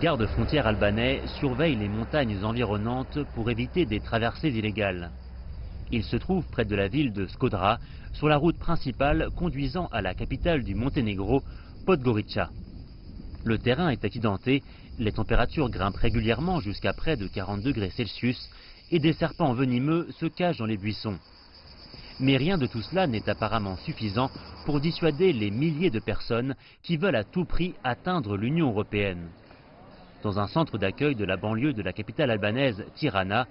Les gardes-frontières albanais surveillent les montagnes environnantes pour éviter des traversées illégales. Ils se trouvent près de la ville de Skodra, sur la route principale conduisant à la capitale du Monténégro, Podgorica. Le terrain est accidenté, les températures grimpent régulièrement jusqu'à près de 40 degrés Celsius et des serpents venimeux se cachent dans les buissons. Mais rien de tout cela n'est apparemment suffisant pour dissuader les milliers de personnes qui veulent à tout prix atteindre l'Union européenne. Dans un centre d'accueil de la banlieue de la capitale albanaise, Tirana,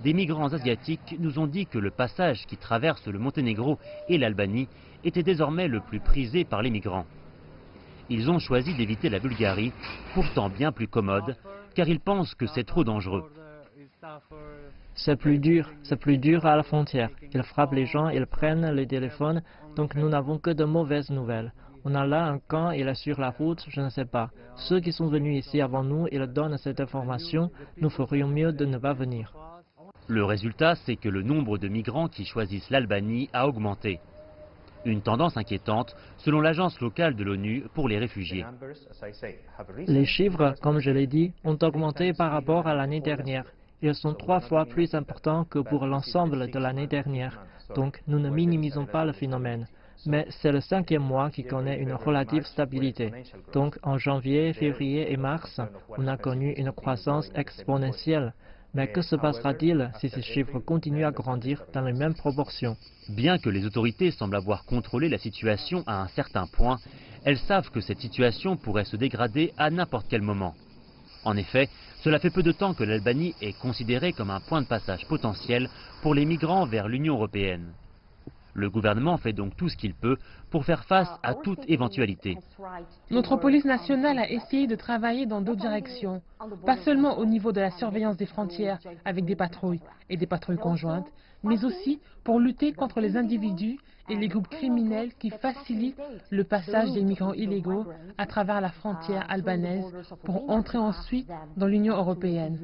des migrants asiatiques nous ont dit que le passage qui traverse le Monténégro et l'Albanie était désormais le plus prisé par les migrants. Ils ont choisi d'éviter la Bulgarie, pourtant bien plus commode, car ils pensent que c'est trop dangereux. C'est plus dur à la frontière. Ils frappent les gens, ils prennent les téléphones, donc nous n'avons que de mauvaises nouvelles. On a là un camp, il est sur la route, je ne sais pas. Ceux qui sont venus ici avant nous, ils donnent cette information, nous ferions mieux de ne pas venir. Le résultat, c'est que le nombre de migrants qui choisissent l'Albanie a augmenté. Une tendance inquiétante, selon l'agence locale de l'ONU pour les réfugiés. Les chiffres, comme je l'ai dit, ont augmenté par rapport à l'année dernière. Ils sont 3 fois plus importants que pour l'ensemble de l'année dernière. Donc nous ne minimisons pas le phénomène. Mais c'est le 5e mois qui connaît une relative stabilité. Donc en janvier, février et mars, on a connu une croissance exponentielle. Mais que se passera-t-il si ces chiffres continuent à grandir dans les mêmes proportions? Bien que les autorités semblent avoir contrôlé la situation à un certain point, elles savent que cette situation pourrait se dégrader à n'importe quel moment. En effet, cela fait peu de temps que l'Albanie est considérée comme un point de passage potentiel pour les migrants vers l'Union européenne. Le gouvernement fait donc tout ce qu'il peut pour faire face à toute éventualité. Notre police nationale a essayé de travailler dans d'autres directions, pas seulement au niveau de la surveillance des frontières avec des patrouilles et des patrouilles conjointes, mais aussi pour lutter contre les individus et les groupes criminels qui facilitent le passage des migrants illégaux à travers la frontière albanaise pour entrer ensuite dans l'Union européenne.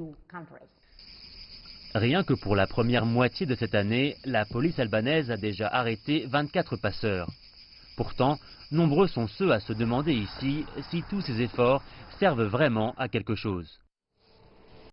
Rien que pour la première moitié de cette année, la police albanaise a déjà arrêté 24 passeurs. Pourtant, nombreux sont ceux à se demander ici si tous ces efforts servent vraiment à quelque chose.